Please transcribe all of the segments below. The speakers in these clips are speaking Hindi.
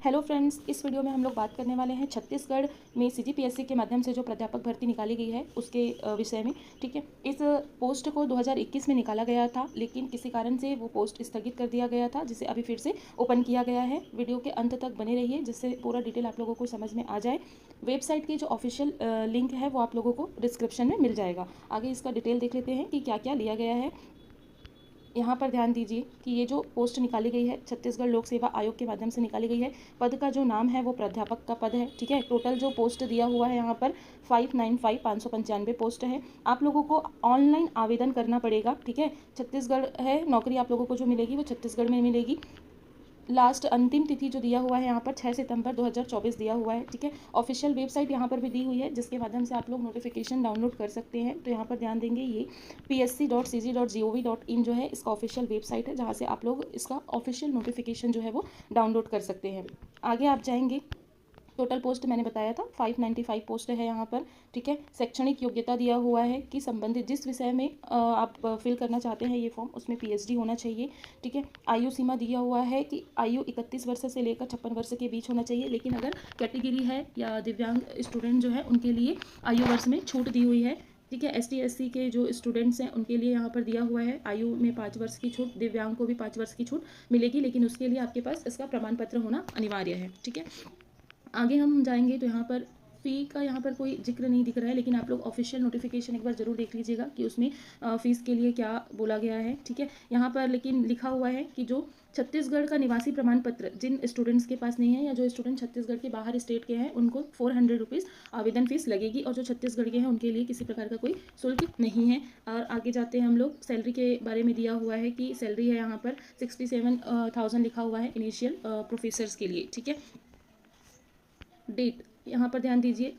हेलो फ्रेंड्स, इस वीडियो में हम लोग बात करने वाले हैं छत्तीसगढ़ में सीजीपीएससी के माध्यम से जो प्राध्यापक भर्ती निकाली गई है उसके विषय में। ठीक है, इस पोस्ट को 2021 में निकाला गया था, लेकिन किसी कारण से वो पोस्ट स्थगित कर दिया गया था, जिसे अभी फिर से ओपन किया गया है। वीडियो के अंत तक बने रहिए, जिससे पूरा डिटेल आप लोगों को समझ में आ जाए। वेबसाइट की जो ऑफिशियल लिंक है वो आप लोगों को डिस्क्रिप्शन में मिल जाएगा। आगे इसका डिटेल देख लेते हैं कि क्या क्या लिया गया है। यहाँ पर ध्यान दीजिए कि ये जो पोस्ट निकाली गई है छत्तीसगढ़ लोक सेवा आयोग के माध्यम से निकाली गई है। पद का जो नाम है वो प्राध्यापक का पद है। ठीक है, टोटल जो पोस्ट दिया हुआ है यहाँ पर 595 पोस्ट है। आप लोगों को ऑनलाइन आवेदन करना पड़ेगा। ठीक है, छत्तीसगढ़ है, नौकरी आप लोगों को जो मिलेगी वो छत्तीसगढ़ में मिलेगी। लास्ट अंतिम तिथि जो दिया हुआ है यहाँ पर 6 सितंबर 2024 दिया हुआ है। ठीक है, ऑफिशियल वेबसाइट यहाँ पर भी दी हुई है, जिसके माध्यम से आप लोग नोटिफिकेशन डाउनलोड कर सकते हैं। तो यहाँ पर ध्यान देंगे, ये psc.cg.gov.in जो है इसका ऑफिशियल वेबसाइट है, जहाँ से आप लोग इसका ऑफिशियल नोटिफिकेशन जो है वो डाउनलोड कर सकते हैं। आगे आप जाएंगे, टोटल पोस्ट मैंने बताया था 595 पोस्ट है यहाँ पर। ठीक है, शैक्षणिक योग्यता दिया हुआ है कि संबंधित जिस विषय में आप फिल करना चाहते हैं ये फॉर्म, उसमें पीएचडी होना चाहिए। ठीक है, आयु सीमा दिया हुआ है कि आयु 31 वर्ष से लेकर 56 वर्ष के बीच होना चाहिए, लेकिन अगर कैटेगरी है या दिव्यांग स्टूडेंट जो है उनके लिए आयु वर्ष में छूट दी हुई है। ठीक है, ST SC के जो स्टूडेंट्स हैं उनके लिए यहाँ पर दिया हुआ है आयु में 5 वर्ष की छूट, दिव्यांग को भी 5 वर्ष की छूट मिलेगी, लेकिन उसके लिए आपके पास इसका प्रमाण पत्र होना अनिवार्य है। ठीक है, आगे हम जाएंगे तो यहाँ पर फ़ी का यहाँ पर कोई जिक्र नहीं दिख रहा है, लेकिन आप लोग ऑफिशियल नोटिफिकेशन एक बार ज़रूर देख लीजिएगा कि उसमें फ़ीस के लिए क्या बोला गया है। ठीक है, यहाँ पर लेकिन लिखा हुआ है कि जो छत्तीसगढ़ का निवासी प्रमाण पत्र जिन स्टूडेंट्स के पास नहीं है या जो स्टूडेंट छत्तीसगढ़ के बाहर स्टेट के हैं उनको 400 रुपीज़ आवेदन फ़ीस लगेगी, और जो छत्तीसगढ़ के हैं उनके लिए किसी प्रकार का कोई शुल्क नहीं है। और आगे जाते हैं हम लोग, सैलरी के बारे में दिया हुआ है कि सैलरी है यहाँ पर 67,000 लिखा हुआ है इनिशियल प्रोफेसर्स के लिए। ठीक है, डेट यहाँ पर ध्यान दीजिए,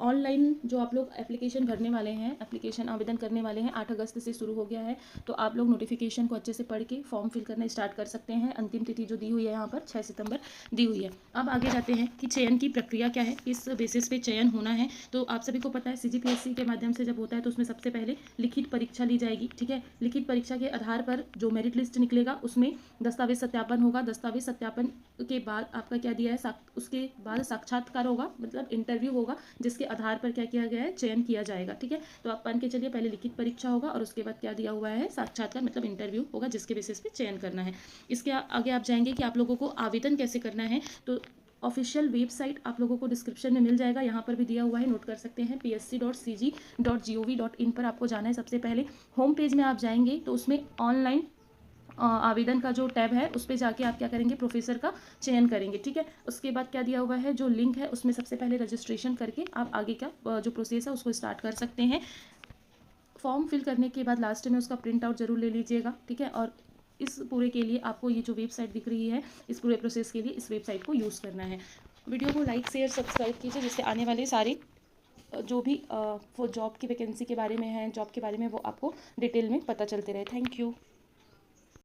ऑनलाइन जो आप लोग एप्लीकेशन भरने वाले हैं, एप्लीकेशन आवेदन करने वाले हैं, 8 अगस्त से शुरू हो गया है। तो आप लोग नोटिफिकेशन को अच्छे से पढ़ के फॉर्म फिल करना स्टार्ट कर सकते हैं। अंतिम तिथि जो दी हुई है यहाँ पर 6 सितंबर दी हुई है। अब आगे जाते हैं कि चयन की प्रक्रिया क्या है, किस बेसिस पे चयन होना है। तो आप सभी को पता है सीजीपीएससी के माध्यम से जब होता है तो उसमें सबसे पहले लिखित परीक्षा ली जाएगी। ठीक है, लिखित परीक्षा के आधार पर जो मेरिट लिस्ट निकलेगा उसमें दस्तावेज सत्यापन होगा। दस्तावेज सत्यापन के बाद आपका क्या दिया है, उसके बाद साक्षात्कार होगा, मतलब इंटरव्यू होगा, जिसके आधार पर क्या किया गया है, चयन किया जाएगा। ठीक है, तो आप मान के चलिए पहले लिखित परीक्षा होगा और उसके बाद क्या दिया हुआ है, साक्षात्कार मतलब इंटरव्यू होगा, जिसके बेसिस पे चयन करना है। इसके आगे आप जाएंगे कि आप लोगों को आवेदन कैसे करना है। तो ऑफिशियल वेबसाइट आप लोगों को डिस्क्रिप्शन में मिल जाएगा, यहाँ पर भी दिया हुआ है, नोट कर सकते हैं। psc.cg.gov.in पर आपको जाना है। सबसे पहले होम पेज में आप जाएंगे तो उसमें ऑनलाइन आवेदन का जो टैब है उस पर जाके आप क्या करेंगे, प्रोफेसर का चयन करेंगे। ठीक है, उसके बाद क्या दिया हुआ है, जो लिंक है उसमें सबसे पहले रजिस्ट्रेशन करके आप आगे का जो प्रोसेस है उसको स्टार्ट कर सकते हैं। फॉर्म फिल करने के बाद लास्ट में उसका प्रिंट आउट जरूर ले लीजिएगा। ठीक है, और इस पूरे के लिए आपको ये जो वेबसाइट दिख रही है, इस पूरे प्रोसेस के लिए इस वेबसाइट को यूज़ करना है। वीडियो को लाइक शेयर सब्सक्राइब कीजिए, जिससे आने वाले सारे जो भी वो जॉब की वैकेंसी के बारे में है, जॉब के बारे में, वो आपको डिटेल में पता चलते रहे। Thank you.